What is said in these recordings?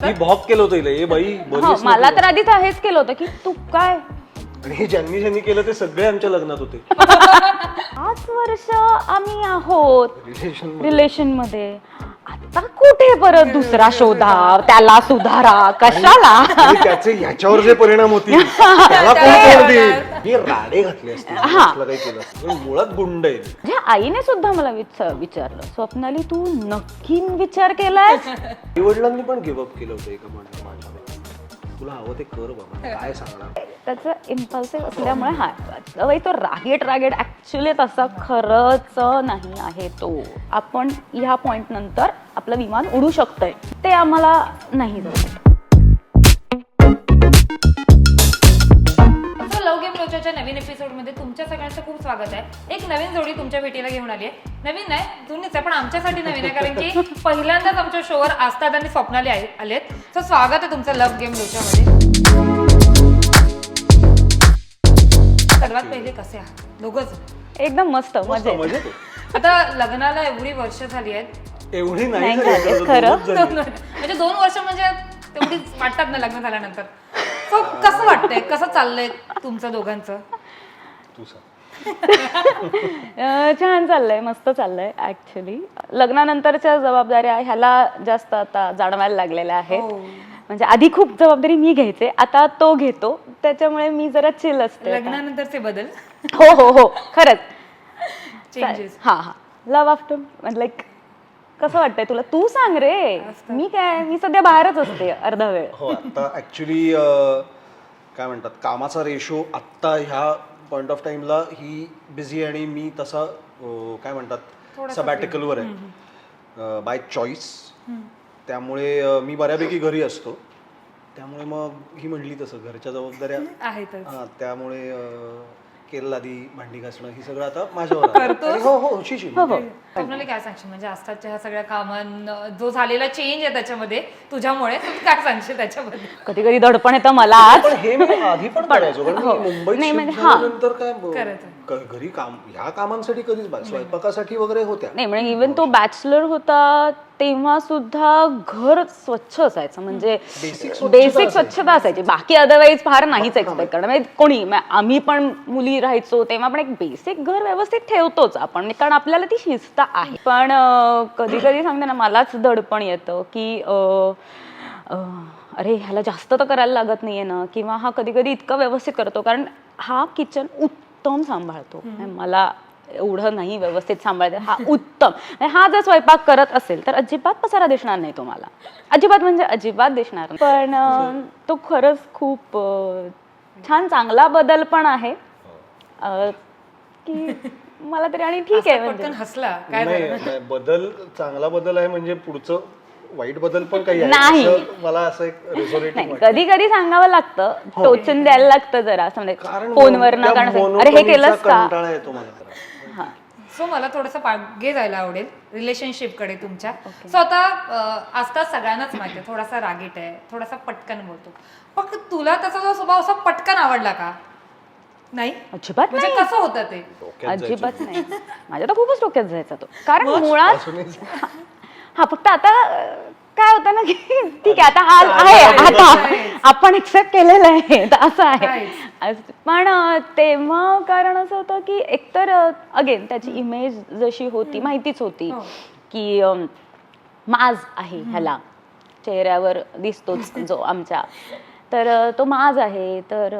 मी भॉक केलं होतं हिला, ए बाई हो, बरीच मला तर आधी तर हेच केलं होतं की तू काय आणि हे ज्यांनी ज्यांनी केलं ते सगळे आमच्या लग्नात होते 5 वर्ष आम्ही आहोत रिलेशन रिलेशन मध्ये. आता कुठे परत दुसरा शोधा, त्याला सुधारा, कशाला? आणि त्याचे ह्याच्यावर जे परिणाम होतील त्याला कोण तोड देईल. मी राडे घातले असते असलं काही केलं असतं. पण मुळात गुंड आहे. म्हणजे आईने सुद्धा मला विचारलं, स्वप्नाली तू नक्की विचार केलायस? आई वडिलांनी पण गिव्हअप केलं होतं एका माझ्यावर, तुला हवं ते कर बाबा, काय सांगणार. त्याचं इम्पल्सिव्ह असल्यामुळे हा बाई तो रागेट ऍक्च्युली तसा खरंच नाही आहे तो. आपण ह्या पॉइंट नंतर आपलं विमान उडू शकतंय ते आम्हाला नाही जमत. लव गेम लोचाच्या नवीन एपिसोडमध्ये तुमच्या सगळ्यांचं खूप स्वागत आहे. एक नवीन जोडी तुमच्या भेटीला घेऊन आली आहे. नवीन नाही, जुनीच आहे, पण आमच्यासाठी नवीन आहे, कारण की पहिल्यांदाच आमच्या शोवर आस्ताद आणि स्वप्नाली आलेत. सो स्वागत आहे तुमचं लव गेम लोचामध्ये. सर्वात पहिले कसे आहात दोघंच? एकदम मस्त मजेत. मजेत आहे. आता लग्नाला एवढी वर्ष झाली आहेत. एवढी नाही नाही झाली झाली, आता, खरं. दोनच झाली. म्हणजे 2 वर्ष म्हणजे तेवढीच वाटतात ना लग्न झाल्यानंतर. सो कसं वाटतंय, कसं चाललंय तुमचं दोघांचं? तू सांग. छान चाललंय, मस्त चाललंय. ऍक्च्युली लग्नानंतरच्या जबाबदाऱ्या ह्याला जास्त आता जाणवायला लागलेल्या आहेत. म्हणजे आधी खूप जबाबदारी मी घ्यायचे, आता तो घेतो, त्याच्यामुळे मी जरा चिल असते. लग्नानंतरचे बदल, हो हो हो, खरंच. चेंजेस. हा हा, लव्ह आफ्टर लाईक कसं वाटतंय तुला? तू सांग रे. मी काय, मी सध्या बाहेरच असते अर्धा वेळ. हो, आता ऍक्च्युली काय म्हणतात, कामाचा रेशो आत्ता ह्या पॉइंट ऑफ टाइमला ही बिझी आणि मी तसा काय म्हणतात सबॅटिकलवर आहे बाय चॉईस. त्यामुळे मी बऱ्यापैकी घरी असतो. त्यामुळे मग ही म्हणली तसं घरच्या जबाबदाऱ्या आहेतच. हां, त्यामुळे केलं आधी भांडी घासणं ही सगळं आता माझ्यावर आहे. आणि हो हो शिशी स्वप्नाली काय सांगशील, म्हणजे आजच्या ह्या सगळ्या कामांना जो झालेला चेंज आहे त्याच्यामध्ये तुझ्यामुळे, तू काय सांगशील त्याच्यामध्ये? कधी कधी धडपण येतं मला. पण हे मी आधी पण करायचो, कारण मी मुंबईत नाही, shift म्हणजे हां. झाल्यानंतर काय करायचं. घरी काम ह्या कामांसाठी कधीच स्वयंपाकासाठी वगैरे होत्या. नाही म्हणजे इवन तो बॅचलर होता तेव्हा सुद्धा घर स्वच्छ असायचं, म्हणजे बेसिक स्वच्छता असायची. बाकी अदरवाईज फार नाहीच एक्सपेक्ट करणं. म्हणजे कोणी आम्ही पण मुली राहायचो तेव्हा पण एक बेसिक घर व्यवस्थित ठेवतोच आपण, कारण आपल्याला ती शिस्त आहे. पण कधी कधी सांगते ना, मलाच दडपण येतं की अरे ह्याला जास्त तर करायला लागत नाहीये ना, किंवा हा कधी कधी इतकं व्यवस्थित करतो, कारण हा किचन उत्तम सांभाळतो. मला एवढं नाही व्यवस्थित सांभाळते, हा उत्तम. हा जर स्वयंपाक करत असेल तर अजिबात पसारा दिसणार नाही तुम्हाला, अजिबात म्हणजे अजिबात दिसणार नाही. पण तो खरंच खूप छान चांगला बदल पण आहे की मला तरी. आणि ठीक आहे, पटकन म्हणजे हसला काय नाही, बदल चांगला बदल आहे, म्हणजे पुढचं वाईट बदल पण काही आहे नाही. असं मला असं एक रेझोनेटिंग नाही, कधी कधी सांगावं लागतं, टोचून द्यायला लागतं जरा, असं म्हणजे फोनवर ना, कारण अरे हे केलंस का. कंटाळा येतो मला. सो मला थोडंसं पागे जायला आवडेल रिलेशनशिप कडे तुमच्या. सो आता आजकाल सगळ्यांनाच माहिती आहे, थोडासा रागीट आहे, थोडासा पटकन बोलतो. पण तुला त्याचा जो स्वभाव असा पटकन आवडला का? नाही, अजिबात म्हणजे नाही, कसं होतं ते? अजिबात नाही. माझ्या तर खूपच डोक्यात जायचा तो, कारण मुळात हा फक्त आता काय होतं ना की ठीक आहे आता हा आहे, आता आपण एक्सेप्ट केलेलं आहे, तर असं आहे. पण तेव्हा कारण असं होतं की एकतर अगेन त्याची इमेज जशी होती माहितीच होती की माज आहे, ह्याला चेहऱ्यावर दिसतोच जो आमच्या, तर तो माज आहे. तर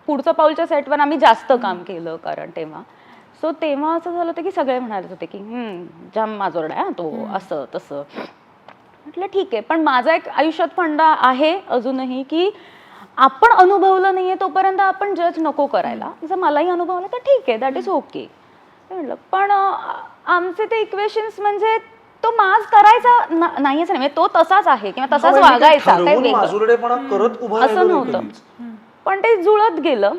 पुढचं पाऊलच्या सेटवर आम्ही जास्त काम केलं, कारण तेव्हा सो तेव्हा असं झालं होतं की सगळे म्हणाले होते की जाम माजोरडा आहे तो, असं तसं. म्हटलं ठीक आहे, पण माझा एक आयुष्यात फंडा आहे अजूनही की आपण अनुभवलं नाहीये तोपर्यंत आपण जज नको करायला. जर मलाही अनुभवलं तर ठीक आहे, दॅट इज ओके म्हटलं. पण आमचे ते इक्वेशन्स म्हणजे तो माज करायचा नाहीच नाही, म्हणजे तो तसाच आहे किंवा तसाच वागायचा, काही वेगळं असं नव्हतं. पण ते जुळत गेलं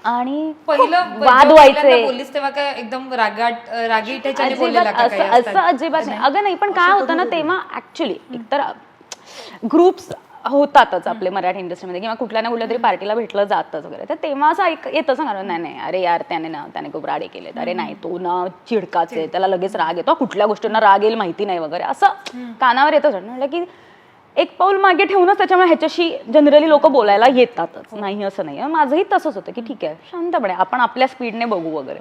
आणि पहिलं वाद व्हायचे. बोललीस तेव्हा काय एकदम रागीट असं अजिबात नाही. अगं नाही, पण काय होतं ना तेव्हा ऍक्च्युली एकतर ग्रुप्स होतातच आपले मराठी इंडस्ट्रीमध्ये, किंवा कुठल्या ना कुठल्या तरी पार्टीला भेटलं जातच वगैरे. तर तेव्हा असं येतं सांगा, नाही नाही अरे यार त्याने खूप राडे केलेत, अरे नाही तो ना चिडकाचे, त्याला लगेच राग येतो, कुठल्या गोष्टींना राग येईल माहिती नाही वगैरे, असं कानावर येतं. म्हटलं की एक पाऊल मागे ठेवूनच त्याच्यामुळे ह्याच्याशी जनरली लोक बोलायला येतातच, नाही असं नाही. माझंही तसंच होतं की ठीक आहे शांतपणे आपण आपल्या स्पीडने बघू वगैरे.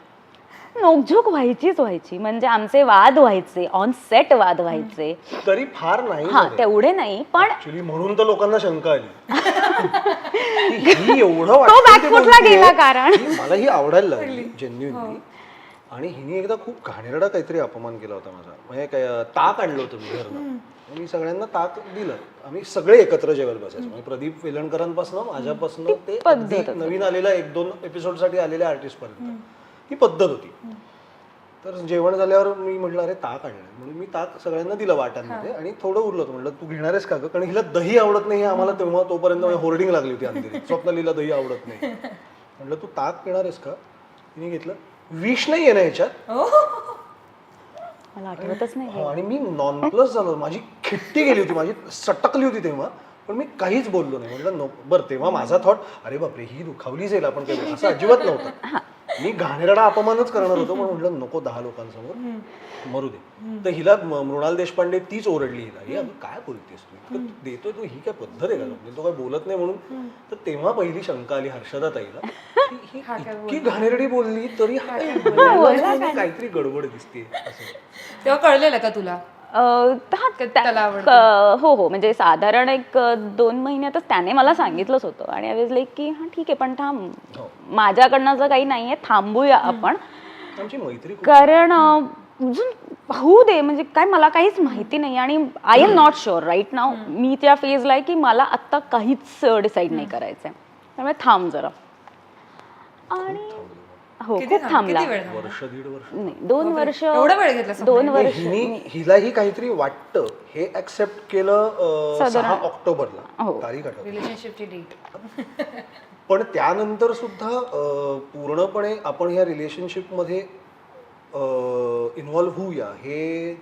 नोकझोक व्हायची, म्हणजे आमचे वाद व्हायचे, ऑन सेट वाद व्हायचे. तरी फार नाही हा झाले. तेवढे नाही, पण ऍक्च्युली म्हणून तर लोकांना शंका आली की ही एवढं तो वाटतं ते backfoot ला बोलतेय, गेला कारण. की मला ही आवडायला लागली जेन्युइनली. आणि हिने एकदा खूप घाणेरडा काहीतरी अपमान केला होता माझा. म्हणजे काय ताक आणलं होतं मी घरनं, मी सगळ्यांना ताक दिलं. आम्ही सगळे एकत्र जेवायला बसायचो. म्हणजे प्रदीप वेलणकरांपासून माझ्यापासून ते अगदी नवीन आलेल्या 1-2 एपिसोडसाठी आलेल्या आर्टिस्ट पर्यंत ही पद्धत होती. तर जेवण झाल्यावर मी म्हटलं अरे ताक आणलं, म्हणून मी ताक सगळ्यांना दिलं वाटांमध्ये. आणि थोडं उरलं होतं, म्हटलं तू घेणार आहेस का गं, कारण हिला दही आवडत नाही हे आम्हाला तेव्हा तोपर्यंत होर्डिंग लागली होती अंधेरीत, स्वप्नालीला दही आवडत नाही. म्हटलं तू ताक घेणार आहेस का, तिने घेतलं. विष नाही आहे ना ह्याच्यात, मला आठवतच नाही. आणि मी नॉन प्लस झालो. माझी खिट्टी गेली होती, माझी सटकली होती तेव्हा. पण मी काहीच बोललो नाही. म्हटलं नको. बरं तेव्हा माझा थॉट अरे बापरे ही दुखावली जाईल आपण काही, असं अजिबात नव्हतं. मी घाणेरडा अपमानच करणार होतो, पण म्हटलं नको 10 लोकांसमोर मरू दे. तर हिला मृणाल देशपांडे तीच ओरडली हिला, हे अगं काय बोलतेस तू, इतकं देतोय तू, ही काय पद्धत आहे का, म्हणजे तो काय बोलत नाही म्हणून. तर तेव्हा पहिली शंका आली हर्षदा ताईला, ही इतकी घाणेरडी बोलली तरी काहीतरी गडबड दिसते असं. तेव्हा कळलेलं का तुला? त्याला हो, म्हणजे साधारण एक 2 महिन्यातच त्याने मला सांगितलंच होतं. आणि आय वॉज लाईक की हा ठीक आहे पण थांब, माझ्याकडनं जर काही नाहीये थांबूया आपण, आमची मैत्री कारण अजून होऊ दे. म्हणजे काय मला काहीच माहिती नाही आणि I'm not sure right नाव. मी त्या फेजला आहे की मला आत्ता काहीच डिसाईड नाही करायचंय, त्यामुळे थांब जरा. आणि हो खूप थांबला. वर्ष 1.5 वर्ष नाही 2 वर्ष, एवढा वेळ घेतला? 2 वर्ष. हिलाही काहीतरी वाटतं हे ऍक्सेप्ट केलं 6 ऑक्टोबरला तारीख आठवते रिलेशनशिपची डेट. पण त्यानंतर सुद्धा पूर्णपणे आपण ह्या रिलेशनशिप मध्ये इन्व्हॉल्व्ह होऊया हे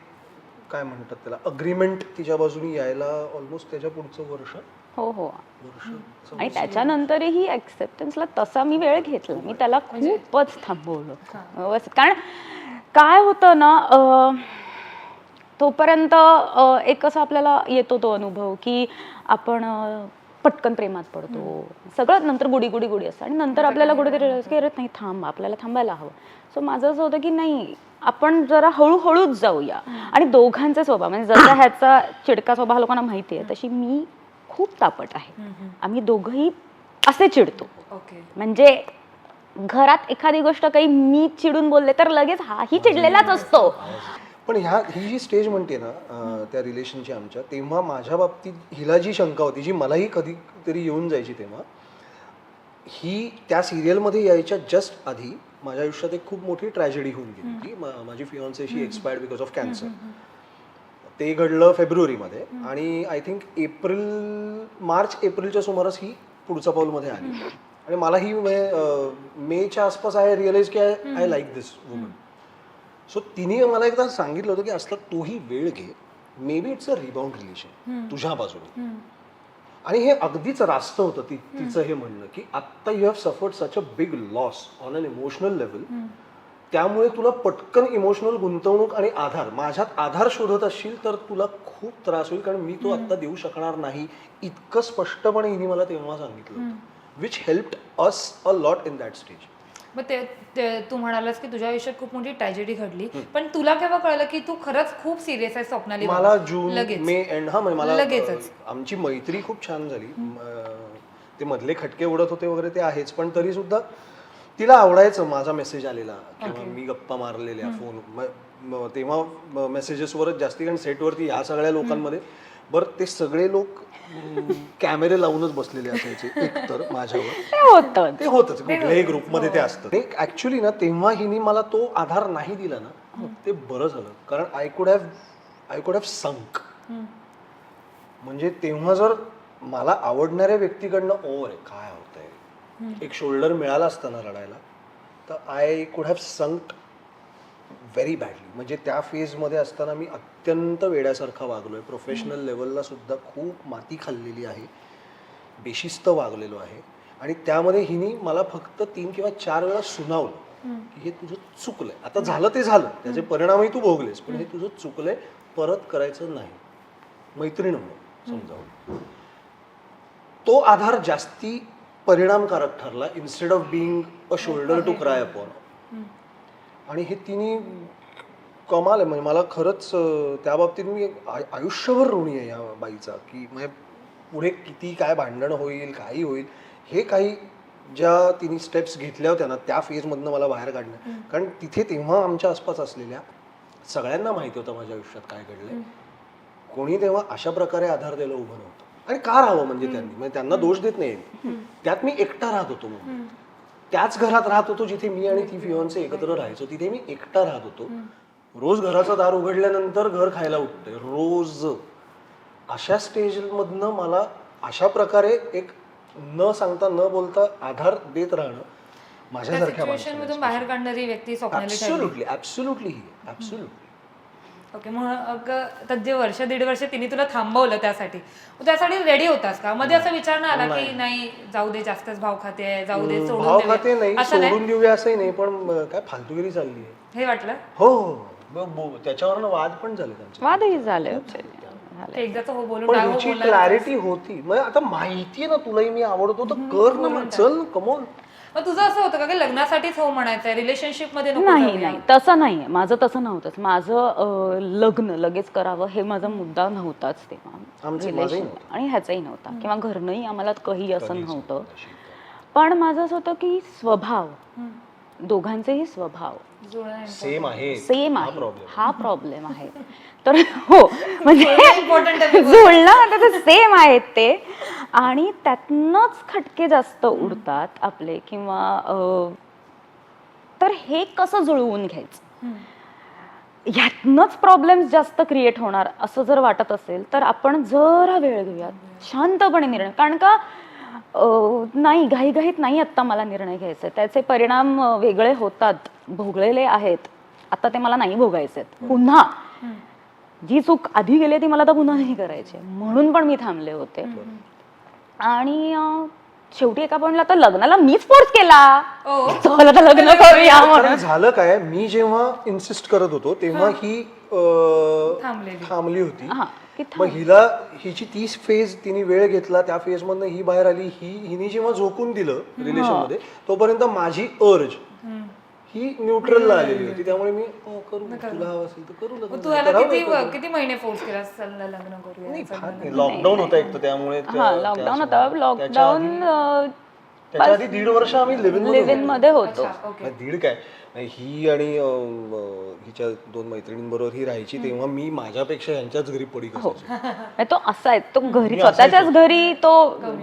काय म्हणतात त्याला अग्रीमेंट तिच्या बाजूनी यायला ऑलमोस्ट त्याच्या पुढचं वर्ष. हो आणि त्याच्यानंतरही ऍक्सेप्टन्सला तसा मी वेळ घेतला. मी त्याला खूपच थांबवलं. कारण काय होतं ना, तोपर्यंत एक असं आपल्याला येतो तो अनुभव की आपण पटकन प्रेमात पडतो, सगळं नंतर गुडी असतं. आणि नंतर आपल्याला कुठेतरी की अरे नाही थांब, आपल्याला थांबायला हवं. सो माझं असं होतं की नाही आपण जरा हळूहळूच जाऊया. आणि दोघांचे स्वभाव म्हणजे जसा ह्याचा चिडका स्वभाव लोकांना माहिती आहे, तशी मी खूप तापट आहे. आम्ही दोघंही असे चिडतो. म्हणजे घरात एखादी गोष्ट काही मी चिडून बोलले तर लगेच हाही चिडलेलाच असतो. पण ही जी स्टेज म्हणते ना त्या रिलेशनची आमच्या, तेव्हा माझ्या बाबतीत हिला जी शंका होती, जी मलाही कधीतरी येऊन जायची, तेव्हा ही त्या सिरियलमध्ये यायच्या जस्ट आधी माझ्या आयुष्यात एक खूप मोठी ट्रॅजेडी होऊन गेली की माझी fiance expired because of cancer. ते घडलं फेब्रुवारीमध्ये आणि आय थिंक मार्च एप्रिलच्या सुमारास ही पुढच्या पाऊलमध्ये आली. आणि मला ही मेच्या आसपास आय रिअलाइज की I like this woman. So तिने मला एकदा सांगितलं होतं की असला तोही वेळ घे, may be it's a rebound relation तुझ्या बाजूने. आणि हे अगदीच रास्त होतं तिचं हे म्हणणं की आत्ता you have suffered such a big loss on an emotional level, त्यामुळे तुला पटकन इमोशनल गुंतवणूक आणि आधार, माझ्यात आधार शोधत असशील तर तुला खूप त्रास होईल, कारण मी तो आत्ता देऊ शकणार नाही. इतकं स्पष्टपणे हिने मला तेव्हा सांगितलं होतं, which helped us a lot in that stage. मग ते तू म्हणालास की तुझ्या आयुष्यात खूप मोठी ट्रॅजेडी घडली, पण तुला केव्हा कळलं की तू खरंच खूप सिरियस आहे स्वप्नाली? मला जून मे एंड मला लगेचच आमची मैत्री खूप छान झाली. ते मधले खटके उडत होते वगैरे ते आहेच, पण तरी सुद्धा तिला आवडायचं माझा मेसेज आलेला किंवा मी गप्पा मारलेल्या फोन. तेव्हा मेसेजेसवरच जास्ती, कारण सेटवरती ह्या सगळ्या लोकांमध्ये बरं ते सगळे लोक कॅमेरे लावूनच बसलेले असायचे एकतर माझ्यावर. ते होतच कुठल्याही ग्रुपमध्ये ते असतं. ऍक्च्युली ना तेव्हा हिने मला तो आधार नाही दिला ना, ते बरं झालं, कारण आय कुड हॅव संक. म्हणजे तेव्हा जर मला आवडणाऱ्या व्यक्तीकडनं ओव्हर काय होतंय एक शोल्डर मिळाला असताना रडायला, तर आय कुड हॅव संक व्हेरी बॅडली. म्हणजे त्या फेजमध्ये असताना मी अत्यंत वेड्यासारखा वागलोय. प्रोफेशनल लेवलला सुद्धा खूप माती खाल्लेली आहे, बेशिस्त वागलेलो आहे. आणि त्यामध्ये हिने मला फक्त 3 किंवा 4 वेळा सुनावलं की हे तुझं चुकलंय, आता झालं ते झालं, त्याचे परिणामही तू भोगलेस, पण हे तुझं चुकलंय, परत करायचं नाही. मैत्रीण म्हणून समजावून. तो आधार जास्ती परिणामकारक ठरला instead of being a shoulder to cry upon. आणि हे तिन्ही कमाल आहे. म्हणजे मला खरंच त्या बाबतीत मी आयुष्यभर ऋणी आहे या बाईचा, की म्हणजे पुढे किती काय भांडण होईल, काही होईल, हे काही ज्या तिने स्टेप्स घेतल्या होत्या ना त्या फेजमधनं मला बाहेर काढणं. कारण तिथे तेव्हा आमच्या आसपास असलेल्या सगळ्यांना माहिती होतं माझ्या आयुष्यात काय घडलंय. कोणी तेव्हा अशा प्रकारे आधार द्यायला उभं नव्हतं. आणि का राहावं म्हणजे त्यांनी, म्हणजे त्यांना दोष देत नाही. त्यात मी एकटा राहत होतो. म्हणून त्याच घरात राहत होतो जिथे मी आणि ती फिओन्से एकत्र राहायचो. तिथे मी एकटा राहत होतो. रोज घराचं दार उघडल्यानंतर घर खायला उठतंय रोज. अशा स्टेजमधनं मला अशा प्रकारे एक न सांगता न बोलता आधार देत राहणं माझ्यासारख्या सिच्युएशनमधून बाहेर काढणारी व्यक्ती स्वप्नाली ठरली. ऍब्सोल्युटली. ओके, मग आता जे वर्ष दीड वर्ष तिने तुला थांबवलं त्यासाठी रेडी होतास का? मध्ये असं विचार नाही आला की नाही जाऊ दे, जास्तच भाव खाते, जाऊ दे, भाव खाते नाही, असं नाही सोडून देऊया असंही नाही, पण काय फालतूगिरी चालली आहे हे वाटलं? हो, त्याच्यावर वाद पण झाले त्यांचे. वादही झाले होते. एकदाच हो बोलून पण टाक, हो हिची बोलणार क्लॅरिटी होती. मग आता माहितीये ना तुलाही मी आवडतो तर कर ना, मग चल कमोन. मग तुझं असं होतं का की लग्नासाठीच हो म्हणायचंय, रिलेशनशिप मध्ये नको नाही जाऊया? नाही, तसं नाही. माझं तसं नव्हतंच. माझं लग्न लगेच करावं हे माझा मुद्दा नव्हताच तेव्हा. माझंही रिलेशन नव्हतं. आणि ह्याचाही नव्हता, किंवा घरनंही आम्हाला काही असं नव्हतं. पण माझं असं होतं की स्वभाव, दोघांचेही स्वभाव जुळणं सेम आहे. सेम आहे, हा प्रॉब्लेम आहे. तर हो, म्हणजे इम्पॉर्टंट आहे. जुळणं तर सेम आहेत ते, आणि त्यातनंच खटके जास्त उडतात आपले, किंवा तर हे कसं जुळवून घ्यायचं, ह्यातनंच प्रॉब्लेम्स जास्त क्रिएट होणार असं जर वाटत असेल तर आपण जरा वेळ घेऊयात, शांतपणे निर्णय. कारण का नाही, घाईघाईत नाही आत्ता मला निर्णय घ्यायचा. त्याचे परिणाम वेगळे होतात, भोगलेले आहेत, आता ते मला नाही भोगायचे. पुन्हा जी चूक आधी गेली ती मला तर पुन्हा नाही करायची, म्हणून पण मी थांबले होते. आणि शेवटी एका पॉइंटला तर लग्नाला मीच फोर्स केला, चल आता लग्न करूया म्हणून. कारण झालं काय, मी जेव्हा इन्सिस्ट करत होतो तेव्हा ही थांबली होती. मग हिला हिची 30 फेज तिने वेळ घेतला, त्या फेज मधनं ही बाहेर आली. हिने जेव्हा झोकून दिलं रिलेशन मध्ये तोपर्यंत माझी अर्ज ही न्यूट्रलला आलेली होती. त्यामुळे मी करू, तुला हवं असेल तर करू लग्न. तू याला किती महिने फोर्स केला लग्न करूया? लॉकडाऊन होता एक तर, त्यामुळे लॉकडाऊन होता. लॉकडाऊन त्याच्या आधी 1.5 वर्ष आम्ही लिव्ह इन मध्ये होतो. दीड काय, ही आणि हिच्या 2 मैत्रिणींबरोबर ही राहायची तेव्हा मी माझ्यापेक्षा यांच्याच घरी पडी असायचो. तो असा आहे, तो घरी स्वतःच्याच घरी तो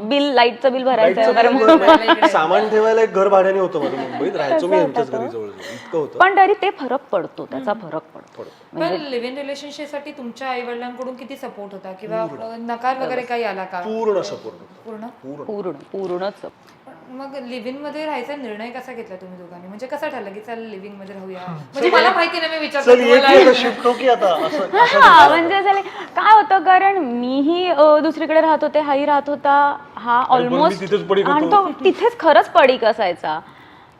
बिल, लाईटचं बिल भरायचं, सामान ठेवायला एक घर भाड्याने होतं माझं मुंबईत, राहायचो मी यांच्याच घरी जवळ, इतकं होतं. पण तरी ते फरक पडतो, त्याचा फरक पडतो. पण लिव्ह इन रिलेशनशिप साठी तुमच्या आई वडिलांकडून किती सपोर्ट होता, किंवा नकार वगैरे काही आला का? पूर्ण सपोर्ट होता. पूर्णच. मग लिव्ह इन मध्ये राहायचा निर्णय कसा घेतला तुम्ही दोघांनी? म्हणजे कसा ठरला की चल लिव्ह इन मध्ये राहूया? म्हणजे मला माहिती नाही, मी विचारतो शिफ्ट हो की आता असं. हा, म्हणजे काय होतं, कारण मीही दुसरीकडे राहत होते, हाही राहत होता, हा ऑलमोस्ट, आणि तो तिथेच खरंच पडीक असायचा.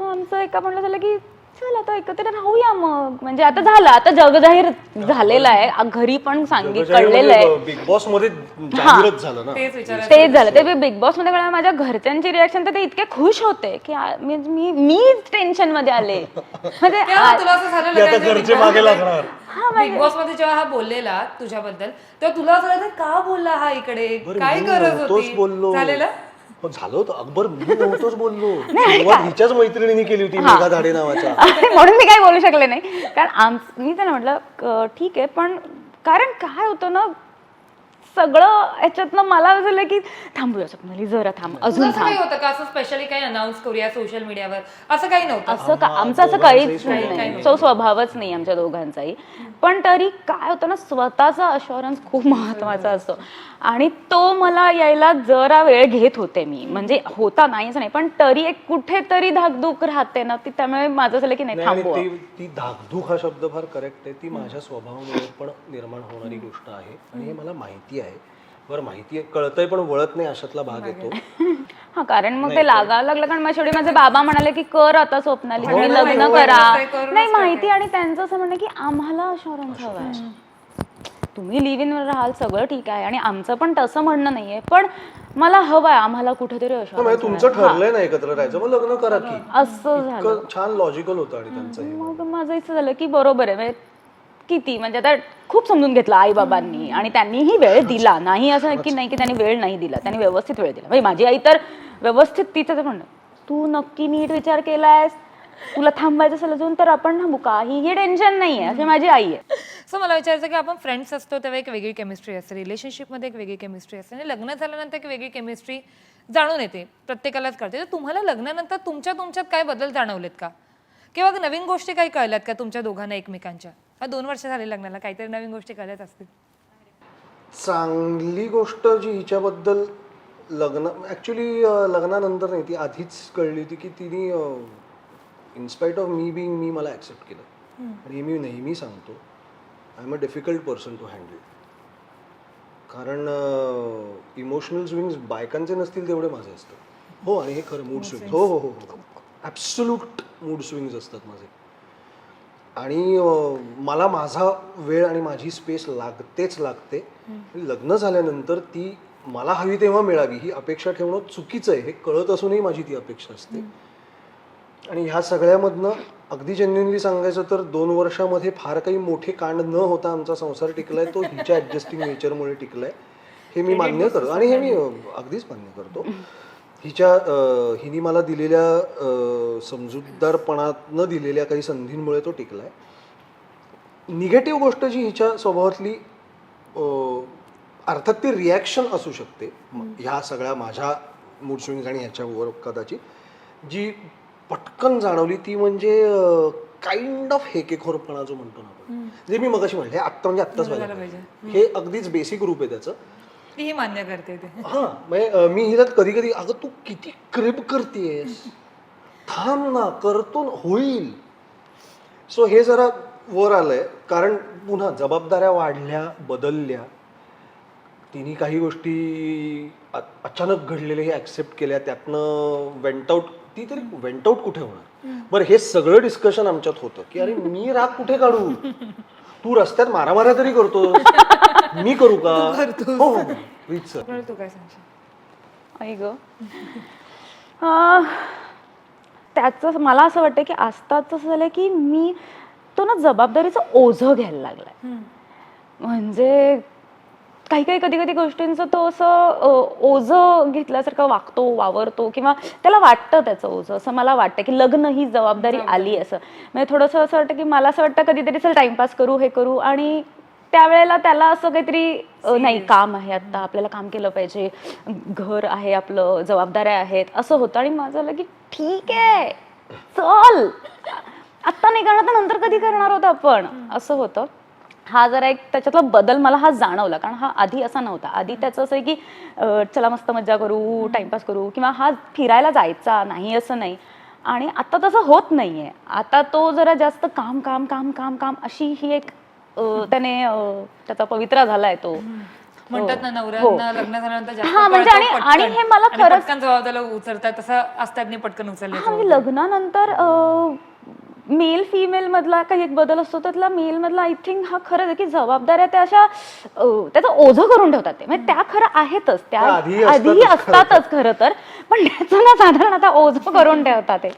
मग आमचं एका म्हणलं झालं की चल आता एकत्र राहूया. मग म्हणजे आता झालं, आता जग जाहीर झालेलं आहे, घरी पण कळलेलं आहे. बिग बॉस मध्ये जाहीरच झालं ना, तेच झालं. ते बिग बॉस मध्ये कळलं. माझ्या घरच्यांची रिॲक्शन तर ते इतके खुश होते की मी टेन्शन मध्ये आले. म्हणजे तुला असं झालं घरचे मागे लागणार. बिग बॉस मध्ये जेव्हा हा बोललेला तुझ्याबद्दल, तेव्हा तुला असं झालं का बोलला हा इकडे, काय गरज होती? झालेलं झालं होतं अकबर, मी नव्हतोच बोललो. सुरुवात हिच्याच मैत्रिणीने केली होती, मेघा धाडे नावाच्या. म्हणून मी काही बोलू शकले नाही. कारण मी त्यांना म्हटलं ठीक आहे, पण कारण काय होतं ना, सगळं याच्यातनं मला झालं की थांबूया स्वप्नाली, जरा थांब, अजून थांब. काही होतं का असं स्पेशली काही अनाऊन्स करूया सोशल मीडियावर, असं काही नव्हतं? आमचं असं काहीच नाही, तो स्वभावच नाही आमच्या दोघांचाही. पण तरी काय होतं ना, स्वतःचा अश्युरन्स खूप महत्वाचा असतो, आणि तो मला यायला जरा वेळ घेत होते मी. म्हणजे होता नाहीच नाही, पण तरी एक कुठेतरी धाकधूक राहते ना ती. त्यामुळे माझं झालं की नाही, थांबू. ती धाकधूक हा शब्द फार करेक्ट आहे. ती माझ्या स्वभावामुळे पण निर्माण होणारी गोष्ट आहे, आणि हे मला माहिती आहे. बरं, माहिती आहे, कळतंय, पण वळत नाही, अशातला भाग येतो. हा, कारण मग ते लागायला लागलं. कारण मग शेवटी माझे बाबा म्हणाले की कर आता स्वप्नाली, तुम्ही लग्न करा. नाही माहिती, आणि त्यांचं असं म्हणणं की आम्हाला अश्युरन्स हवाय. तुम्ही लिव्ह इन राहाल सगळं ठीक आहे आणि आमचं पण तसं म्हणणं नाहीये, पण मला हवंय आम्हाला कुठेतरी म्हणजे तुमचं ठरलंय ना एकत्र राहायचं, मग लग्न करा की. असं झालं. इतकं छान लॉजिकल होतं आणि त्यांचं हे. मग माझं असं झालं की बरोबर आहे, म्हणजे किती म्हणजे आता खूप समजून घेतलं आई बाबांनी आणि त्यांनीही वेळ दिला, नाही असं की नाही की त्यांनी वेळ नाही दिला, त्यांनी व्यवस्थित वेळ दिला. म्हणजे माझी आई तर व्यवस्थित तिचं म्हणणं, तू नक्की नीट विचार केलायस, तुला थांबायचं असेल अजून तर आपण थांबू, काहीही टेन्शन नाहीये, अशी माझी आई आहे. सो मला विचारायचं की आपण फ्रेंड्स असतो तेव्हा एक वेगळी केमिस्ट्री असते, रिलेशनशिपमध्ये एक वेगळी केमिस्ट्री असते आणि लग्न झाल्यानंतर एक वेगळी केमिस्ट्री जाणून येते, प्रत्येकालाच कळते. तर तुम्हाला लग्नानंतर तुमच्यात काय बदल जाणवलेत का, किंवा नवीन गोष्टी काही कळल्यात का तुमच्या दोघांना एकमेकांच्या? 2 वर्ष झाले लग्नाला, काहीतरी नवीन गोष्टी कळल्यात असतील. चांगली गोष्ट जी हिच्याबद्दल ॲक्च्युली लग्नानंतर नाही, ती आधीच कळली होती की तिने इनस्पाईट ऑफ मी बिंग मी मला ॲक्सेप्ट केलं. आणि मी नेहमी सांगतो, I am a difficult person to handle. कारण इमोशनल स्विंग्स बायकांचे नसतील तेवढे माझे असतात. हो, आणि हे खरं मूड स्विंग्स, हो हो हो हो, ॲब्सोल्यूट मूड स्विंग्स असतात माझे. आणि मला माझा वेळ आणि माझी स्पेस लागते. लग्न झाल्यानंतर ती मला हवी तेव्हा मिळावी ही अपेक्षा ठेवणं चुकीचं आहे, हे कळत असूनही माझी ती अपेक्षा असते. आणि ह्या सगळ्यामधनं अगदी जेन्युइनली सांगायचं तर 2 वर्षामध्ये फार काही मोठे कांड न होता आमचा संसार टिकलाय. तो हिच्या ॲडजस्टिंग नेचरमुळे टिकलाय, हे मी मान्य करतो आणि हे मी अगदीच मान्य करतो. हिने मला दिलेल्या समजूतदारपणातनं दिलेल्या काही संधींमुळे तो टिकलाय. निगेटिव्ह गोष्ट जी हिच्या स्वभावातली अर्थात ती रिॲक्शन असू शकते ह्या सगळ्या माझ्या मूड स्विंग्स आणि ह्याच्यावर कदाचित, जी पटकन जाणवली ती म्हणजे काइंड ऑफ हेकेखोरपणा जो म्हणतो ना आपण, जे मी मगाशी म्हटलं, हे आत्ता म्हणजे आत्ताच पाहिजे, हे अगदीच बेसिक रूप आहे त्याचं. तीही मान्य करते ते. हां, म्हणजे मी हिला कधी कधी, अगं तू किती क्रिब करतेस, थांब ना, करतो होईल. सो हे जरा वर आलंय, कारण पुन्हा जबाबदाऱ्या वाढल्या, बदलल्या. तिने काही गोष्टी अचानक घडलेल्या हे ॲक्सेप्ट केल्या, त्यातनं वेंट आउट. ती तरी वेंट आउट कुठे होणार? बरं, हे सगळं डिस्कशन आमच्यात होतं की अरे मी राग कुठे काढू, तू रस्त्यात मारामाऱ्या तरी करतो, मी करू का? हो प्लीज सर. तू काय सांगशील? आई ग, त्याचं मला असं वाटतं की आजताच असं झालं की मी तो ना जबाबदारीचं ओझं घ्यायला लागलाय. म्हणजे काही कधी कधी गोष्टींचं तो असं ओझं घेतल्यासारखं वागतो, वावरतो, किंवा त्याला वाटतं त्याचं ओझं. असं मला वाटतं की लग्न ही जबाबदारी आली असं. म्हणजे थोडंसं असं वाटतं की मला असं वाटतं कधीतरी चल टाइमपास करू, हे करू, आणि त्यावेळेला त्याला असं काहीतरी नाही, काम आहे आता, आपल्याला काम केलं पाहिजे, घर आहे आपलं, जबाबदाऱ्या आहेत, असं होतं. आणि माझं झालं की ठीक आहे चल, आत्ता नाही करणार तर नंतर कधी करणार होतं आपण, असं होतं. हा जरा एक त्याच्यातला बदल मला हा जाणवला, कारण हा आधी असा नव्हता. आधी त्याचं असं आहे की चला मस्त मज्जा करू, टाइमपास करू, किंवा हा फिरायला जायचा नाही असं नाही. आणि आता तसं होत नाहीये. आता तो जरा जास्त काम काम काम काम काम अशी ही एक त्याने त्याचा पवित्रा झालाय तो. म्हणतात ना नवऱ्यांना लग्न झाल्यानंतर जास्त म्हणजे आणि हे मला खरंच पटकन जबाबदारी उचलतात, तसं असतात पटकन उचलले. म्हणजे लग्नानंतर मेल फिमेल मधला काही एक बदल असतो, त्यातला मेल मधला आय थिंक हा खरंच आहे की जबाबदाऱ्या त्या अशा त्याचं ओझं करून ठेवतात ते. म्हणजे त्या खरं आहेतच, त्या आधीही असतातच खरं तर, पण त्याचं ना साधारण आता ओझं करून ठेवतात ते.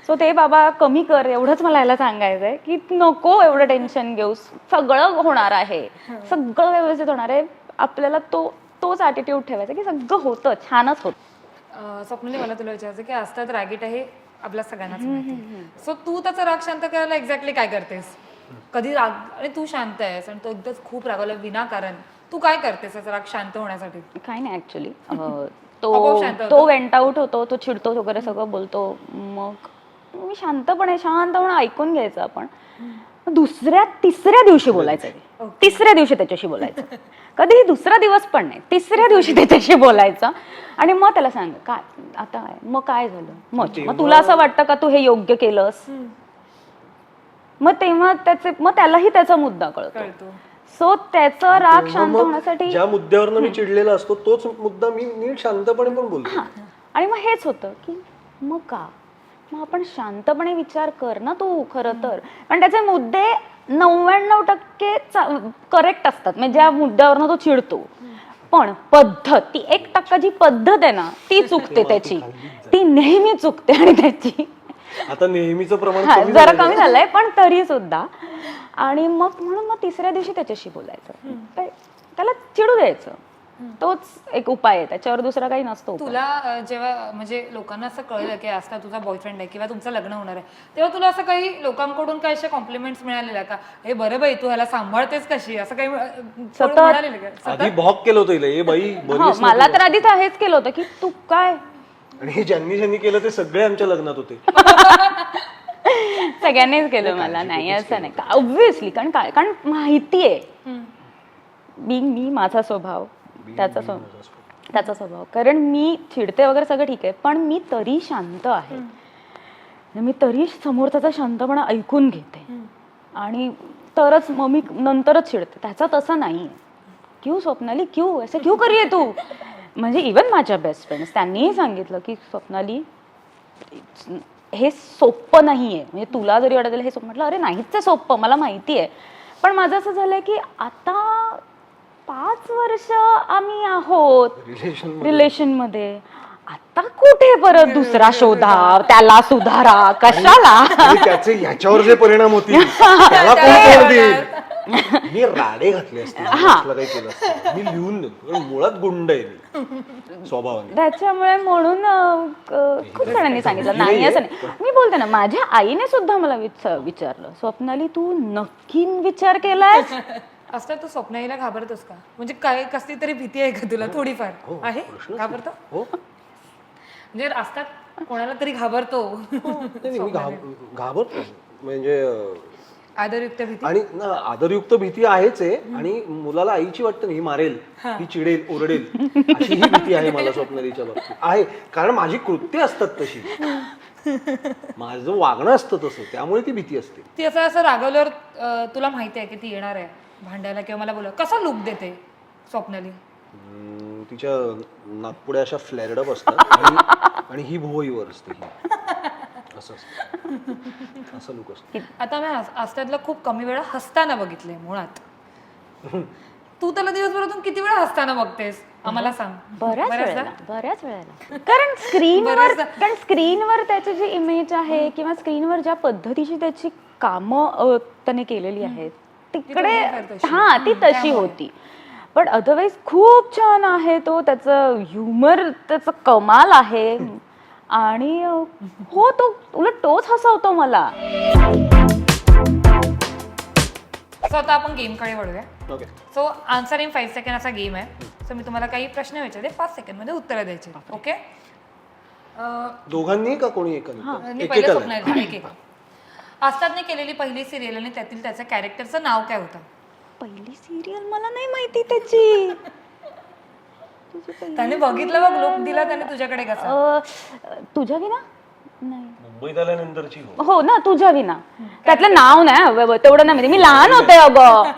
सो ते बाबा कमी कर, एवढंच मला याला सांगायचं आहे की नको एवढं टेन्शन घेऊ, सगळं होणार आहे, सगळं व्यवस्थित होणार आहे. आपल्याला तोच ॲटिट्यूड ठेवायचा की सगळं होतं, छानच होतं. स्वप्नाली, मला तुला विचारायचं की असतात रागीट आहे आपल्या सगळ्यांनाच माहिती. सो तू त्याचा राग शांत करायला एक्झॅक्टली काय करतेस? कधी राग आणि तू शांत आहेस आणि तो एकदाच खूप रागवला विनाकारण, तू काय करतेस त्याचा राग शांत होण्यासाठी? काय नाही ऍक्च्युली, तो वेंट आउट होतो, तो चिडतो वगैरे सगळं बोलतो, मग मी शांतपणे ऐकून घ्यायचं. आपण तिसऱ्या दिवशी बोलायचं, तिसऱ्या दिवशी त्याच्याशी बोलायचं, कधीही दुसरा दिवस पण नाही, तिसऱ्या दिवशी त्याच्याशी बोलायचं. आणि मग त्याला सांग काय आता मग काय झालं, मग तुला असं वाटतं का तू हे योग्य केलंस, मग तेव्हा मग त्यालाही त्याचा मुद्दा कळतो. सो त्याचा राग शांत होण्यासाठी ज्या मुद्द्यावर मी चिडलेला असतो तोच मुद्दा मी नीट शांतपणे पण बोलतो. आणि मग हेच होतं की मग का मग आपण शांतपणे विचार कर ना तू खरं तर. पण त्याचे मुद्दे 99% करेक्ट असतात, म्हणजे ज्या मुद्द्यावरनं तो चिडतो. पण पद्धत, ती 1% जी पद्धत आहे ना ती चुकते त्याची, ती नेहमी चुकते. आणि त्याची आता नेहमीचं प्रमाण हा कमी जरा झालेलं कमी झालंय पण तरी सुद्धा. आणि म्हणून मग तिसऱ्या दिवशी त्याच्याशी बोलायचं, त्याला चिडू द्यायचं. तोच एक उपाय आहे, त्याच्यावर दुसरा काही नसतो उपाय. तुला जेव्हा म्हणजे लोकांना असं कळलं की आज तुझा बॉयफ्रेंड आहे किंवा तुमचं लग्न होणार आहे, तेव्हा तुला असं काही लोकांकडून काही अशा कॉम्प्लिमेंट्स मिळालेल्या का, हे बरं बाई तू ह्याला सांभाळतेस कशी, असं काही कोणी म्हणालेलं का? आधी भॉक केलं होतं हिला, ए बाई बरी हो, आहेस ना मला तू? तर आधी हेच केलं होतं की तू काय. आणि हे ज्यांनी केलं ते सगळे आमच्या लग्नात होते. सगळ्यांनीच केलं मला, नाही असं नाही ऑब्व्हियसली. कारण माहितीये मी माझा स्वभाव, त्याचा स्वभाव. कारण मी चिडते वगैरे सगळं ठीक आहे, पण मी तरी शांत आहे. मी तरी समोरचा शांतपणा ऐकून घेते आणि तरच मग मी नंतरच चिडते. त्याचा तसं नाहीये. क्यू स्वप्नाली क्यू असं क्यू करीये तू. म्हणजे इवन माझ्या बेस्ट फ्रेंड्स त्यांनीही सांगितलं की स्वप्नाली हे सोपं नाहीये, म्हणजे तुला जरी वाटत हे सोपं, म्हटलं अरे नाहीच सोपं, मला माहिती आहे. पण माझं असं झालंय की आता 5 वर्ष आम्ही आहोत रिलेशन मध्ये, आता कुठे परत दुसरा शोधा, त्याला सुधारा, कशाला. आणि त्याचे ह्याच्यावर जे परिणाम होतील त्याला कोण तोड देईल. मी राडे घातले असते असलं काही केलं असतं. मी लिहून देतो, कारण मुळात गुंड आहे मी स्वभावाने. त्याच्यामुळे म्हणून खूप जणांनी सांगितलं नाही असं नाही. मी बोलते ना, माझ्या आईने सुद्धा मला विचारलं स्वप्नाली तू नक्की विचार केलायस. असं तू स्वप्नालीला घाबरतोस का, म्हणजे काय कसली तरी भीती आहे का तुला थोडीफार आहे? घाबरतो हो म्हणजे असतात कोणाला तरी घाबरतो. नाही, मी घाबरतो म्हणजे आदरयुक्त भीती. आणि ना आदरयुक्त भीती आहेच आहे. आणि मुलाला आईची वाटतं ना ही मारेल, ही चिडेल, ओरडेल, अशी ही भीती आहे मला स्वप्नालीच्या बाबतीत आहे. कारण माझी कृत्य असतात तशी, माझं वागणं असतं तसं, त्यामुळे ती भीती असते. ती असं रागवल्यावर तुला माहिती आहे की ती येणार आहे भांडायला किंवा मला बोला, कसा लुक देते स्वप्नाली? तिच्या नागपुड्या अशा फ्लॅरेड अप असतात आणि ही भुवईवर असते ही. असं असतं, असं लुक असतं. आता मी आस्तादला खूप कमी वेळा हसताना बघितलंय मुळात. तू त्याला दिवसभरातून किती वेळा हसताना बघतेस आम्हाला सांग. बऱ्याच वेळेला. कारण स्क्रीनवर त्याची जी इमेज आहे किंवा स्क्रीनवर ज्या पद्धतीची त्याची कामं त्याने केलेली आहेत तिकडे हा ती तशी होती. पण अदरवाईज खूप छान आहे तो, त्याचं ह्युमर त्याचं कमाल आहे. आणि हो तो उलट तोच हसवतो मला. सो आता आपण गेमकडे वळूया. Okay. So answer in 5 second असा गेम आहे. सो मी तुम्हाला काही प्रश्न विचारते, 5 सेकंड मध्ये उत्तर द्यायचे. ओके? दोघांनी का कोणी मी पहिले स्वप्नाली एक आस्तादने केलेली पहिली सिरियल आणि त्यातील त्याच्या कॅरेक्टरचं नाव काय होतं? पहिली सिरियल मला नाही माहिती त्याची. त्याने बघितलं बघ, लोक दिला त्याने तुझ्याकडे कसा? तुझ्या विना नाही. मुंबईत आल्यानंतरची हो ना, तुझ्या विना. त्यातलं नाव नाही तेवढं नाही माहिती, मी लहान होते अगं.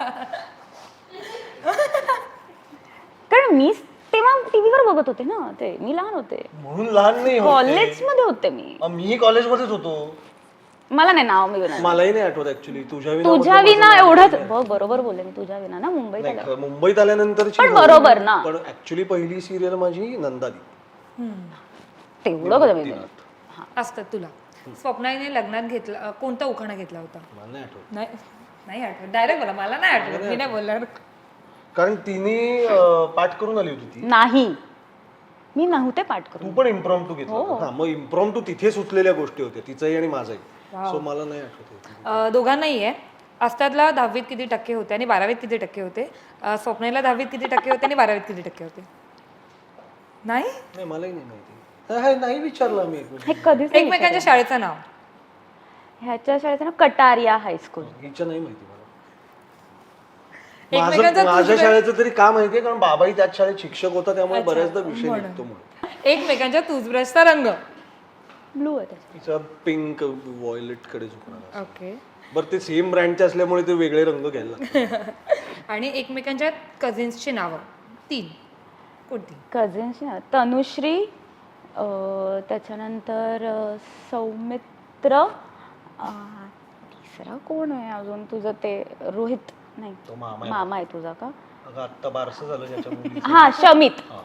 कारण मी तेव्हा टीव्हीवर बघत होते ना ते, मी लहान होते, म्हणून लहान नाही होते. कॉलेजमध्ये होते मी कॉलेजमध्येच होतो. मला नाही नाव मी विना. मलाही नाही आठवत ऍक्च्युली. तुझ्या विना एवढंच बरोबर बोलले मी, तुझ्या विना ना मुंबईत आल्या. मुंबईत आल्यानंतरची पण बरोबर ना. पण ऍक्च्युली पहिली सिरियल माझी नंदादी. तेवढं कसं माहिती? असतात तुला. स्वप्नालीने लग्नात घेतला कोणता उखाणा घेतला होता? मला नाही आठवत. नाही आठवत. डायरेक्ट बोला मला नाही आठवत. मी नाही बोलणार. कारण तिने पाठ करून आली होती ती. नाही, मी नव्हते पाठ करून. तू पण इम्प्रॉम्प्टू घेतला. हा, मग इम्प्रॉम्प्टू तिथे सुचलेल्या गोष्टी होत्या, तिचाही आणि माझाही. सो मला नाही आठवत. दोघांनाही आहे. आस्तादला 10वीत किती टक्के होते आणि 12वीत किती टक्के होते? स्वप्नालीला 10वीत किती टक्के होते आणि 12वीत किती टक्के होते? नाही, मलाही नाही माहिती. नाही विचारलं मी. हे कधीच नाही एकमेकांच्या शाळेचं नाव? ह्याच्या शाळेचं ना कटारिया हायस्कूल. हिच्या नाही माहिती मला. माझ्या शाळेचं तरी का माहितीये, कारण बाबाही त्याच शाळेत शिक्षक होता, त्यामुळे बऱ्याचदा विषय निघतो म्हणून. एकमेकांच्या टूथब्रशचा रंग? ब्लू आहे तिचा पिंक व्हायलेट कडे झुकणार. ओके. बरं, ते सेम ब्रँडचे असल्यामुळे ते वेगळे रंग घ्यायला लागतात. आणि एकमेकांच्या कझिन्सची नावं 3 कोणती? कझिन्स तनुश्री, त्याच्यानंतर सौमित्र, तिसरा कोण आहे अजून तुझं ते रोहित नाही तो मामा आहे. मामा आहे तुझा का? अगं आत्ता बारसं झालं ज्याच्या मुलीचं. हा शमित. हा.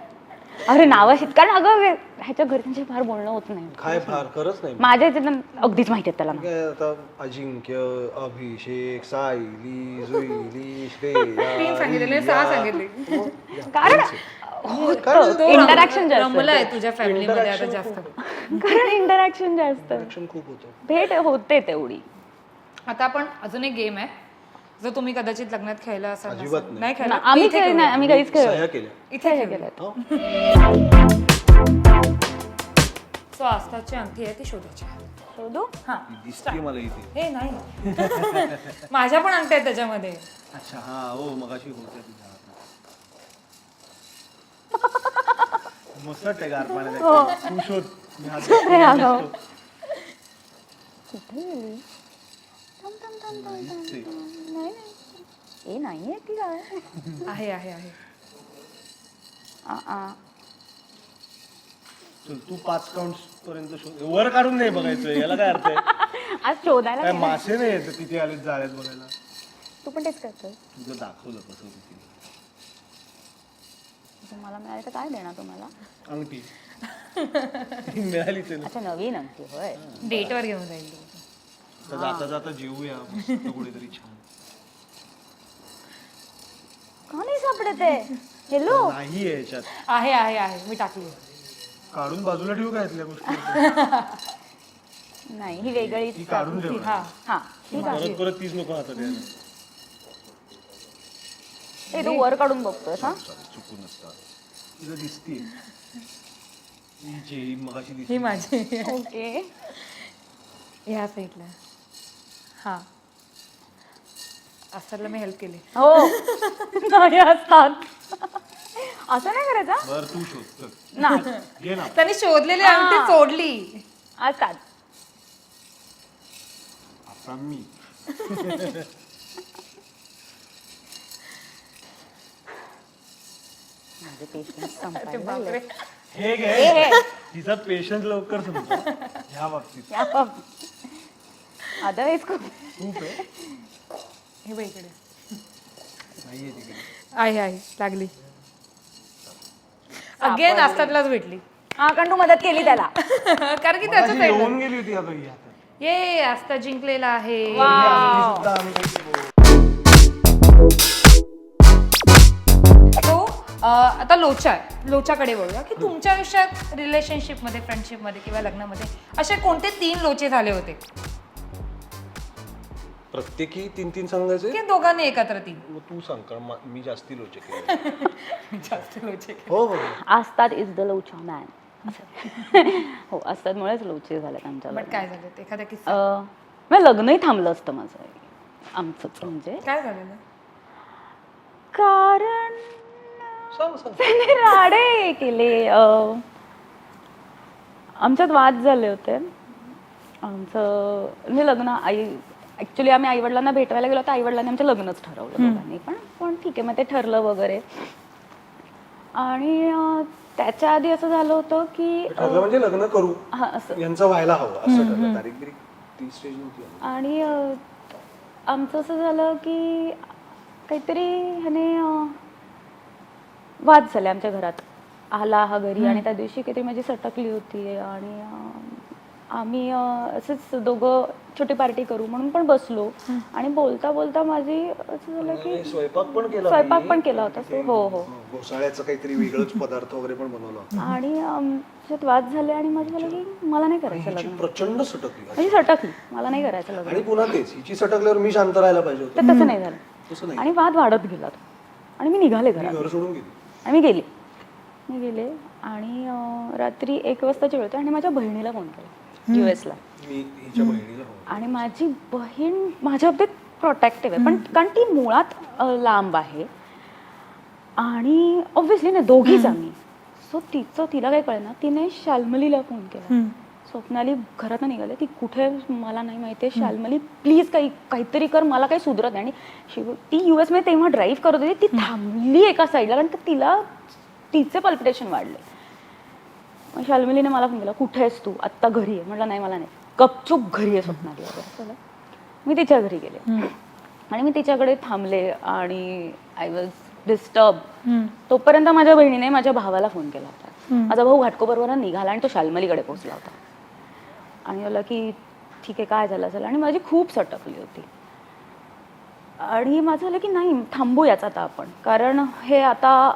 अरे नाव आहेत कारण अगं ह्याच्या घरच्यांशी फार बोलणं होत नाही. काय फार खरंच नाही. माझ्या ह्याच्यात अगदीच माहिती आहे त्याला नाव. काय आता अजिंक्य, अभिषेक, सायली, जुईली, 3 श्रेया, सांगितले, 6 सांगितले. कारण इंटरॅक्शन जास्त रमलाय तुझ्या फॅमिलीमध्ये आता जास्त. कारण इंटरॅक्शन जास्त, Interaction खूप होतं. भेट होते तेवढी. आता आपण अजून एक गेम आहे जो तुम्ही कदाचित लग्नात खेळला असाल ना. अजिबात नाही. नाही खेळला. आम्ही इथे खेळ नाही, आम्ही काहीच खेळ सह्या केल्या. इथे हे खेळूया. केलं. हो. सो आस्ताची अंगठी आहे ती शोधायची. शोधू. हा ती दिसते मला इथे. हे नाही माझ्या पण अंगठ्या आहेत त्याच्यामध्ये. अच्छा हा हो मगाशी होत्या तुझ्या हातात. मस्त आहे गार पाण्यात. तू शोध. मी हात अरे अगं. दिसतो. कुठे गेली? थांब, थांब, थांब, थांब, नाहीच आहे. थांब. नाही ए नाहीये ती काय? आहे आहे आहे. चल तू 5 काउंट्स पर्यंत शोध. वर काढून नाही बघायचं याला काय अर्थ आहे. आज शोधायला काय गेला. मासे नाही येत तिथे आले जाळ्यात बघायला. तू पण तेच करतोय. तुझं दाखवलं कसं तिथे. तुम्हाला मिळालं तर काय देणार तुम्हाला? अंगठी मिळाली ते. अच्छा नवीन अंगठी होय. डेटवर घेऊन जाईल तू. तर जाता जाता जेवूया मस्त कुठेतरी छान. का नाही सापडत आहे? हॅलो. नाही आहे याच्यात. आहे आहे आहे मी टाकली. काढून बाजूला ठेवू काय इथल्या गोष्टी. नाही ही वेगळी. ती काढून ठेव. हा हा ठीक आहे. परत परत तीच नको हातात यायला. ते तू वर काढून बघतोस हा? चुकून असतात. तुला दिसतीये. ही जे मगाशी दिसली. ही माझी. ओके. ह्या साईडला. हा अस्तरला मी हेल्प केली. हो नाही असतात. असं नाही करायचं. बर तू शोध. चल. नाही घे ना. त्यांनी शोधलेली अंगठी सोडली. असतात. आता मी. माझे पेशन्स अरे संपायला बापरे. लागले. हे घे. हे. तिचा पेशन्स लवकर संपतो ह्या बाबतीत. या बाबतीत. अदरवाईज खूप खूप आहे. हे बघ इकडे. नाहीये तिकडे. आहे आहे लागली. अगेन आस्तातलाच भेटली. हा कारण तू मदत केली त्याला. कारण की त्याचं मगाशी येऊन गेली होती आता ही हातात. ये आस्ता जिंकलेला आहे. ही सुद्धा आम्ही काही तो आता लोचा आहे. लोचाकडे वळूया की तुमच्या आयुष्यात रिलेशनशिपमध्ये फ्रेंडशिपमध्ये किंवा लग्नामध्ये असे कोणते 3 लोचे झाले होते प्रत्येकी 3-3 सांगायचे. की दोघांनी एकत्र 3? मग तू सांग कारण मी जास्ती लोचे केले. जास्त लोचे. हो हो. आस्ताद इज द लोचा मॅन. हो असतातमुळेच लोचे झाले आमच्या बट काय झालं एखादा किस्सा? मग लग्नही थांबलं असतं माझं आमचंच म्हणजे. काय झालेलं? कारण सांग सांग. त्याने राडे केले. आमच्यात वाद झाले होते. आमचं म्हणजे लग्न ॲक्च्युली आम्ही आईवडिलांना भेटवायला गेलो तर आईवडिलांनी आमचं लग्नच ठरवलं दोघांनी पण ठीक आहे मग ते ठरलं वगैरे. आणि त्याच्या आधी असं झालं होतं की ठरलं म्हणजे लग्न करू हा असं. यांचं व्हायला हवं असं ठरलं. तारीख बिरीख ती स्टेज नव्हती. आणि आमचं असं झालं की काहीतरी ह्याने वाद झाले आमच्या घरात. आला हा घरी आणि त्या दिवशी काहीतरी माझी सटकली होती आणि आम्ही असंच दोघं छोटी पार्टी करू म्हणून पण बसलो आणि बोलता बोलता माझी असं झालं की स्वयंपाक पण केला. स्वयंपाक पण केला होता तो. हो हो. घोसाळ्याचं काहीतरी वेगळंच पदार्थ वगैरे पण बनवला होता. आणि आमच्यात वाद झाले आणि माझं झालं की मला नाही करायचं हिची लग्न. प्रचंड सटकली. माझी सटकली मला नाही करायचं लग्न. आणि पुन्हा तेच हिची सटकल्यावर मी शांत राहायला पाहिजे होतं. तर तसं नाही झालं तसं नाही. आणि वाद वाढत गेला तो. आणि मी निघाले मी घरात घर सोडून गेली. आणि मी गेले आणि रात्री 1 वाजताची वेळ होती आणि माझ्या बहिणीला फोन केला US ला. मी हिच्या बहिणीला हो. आणि माझी बहीण माझ्या बाबतीत प्रोटेक्टिव्ह आहे पण कारण ती मुळात लांब आहे आणि ऑब्व्हियसली ना दोघीच आम्ही. सो तिला काय कळलं ना तिने शाल्मलीला फोन केला. स्वप्नाली घरात निघाले ती कुठे मला नाही माहिती आहे. शाल्मली प्लीज काहीतरी कर मला काही सुधरत नाही. आणि ती US मध्ये तेव्हा ड्राईव्ह करत होती. ती थांबली एका साईडला कारण तिला तिचे पल्पिटेशन वाढले मग शाल्मलीने मला फोन केला, कुठे आहेस तू? आत्ता घरी आहे. म्हटलं नाही, मला नाही, गपचूप घरी आहे स्वप्नाली वगैरे. चला मी तिच्या घरी गेले आणि मी तिच्याकडे थांबले आणि आय वॉज डिस्टर्ब. तोपर्यंत माझ्या बहिणीने माझ्या भावाला फोन केला होता. माझा भाऊ घाटकोपरवर निघाला आणि तो शाल्मलीकडे पोहोचला होता आणि बोलला की ठीक आहे, काय झालं असेल. आणि माझी खूप सटकली होती आणि माझं झालं की नाही, थांबूयाच आता आपण, कारण हे आता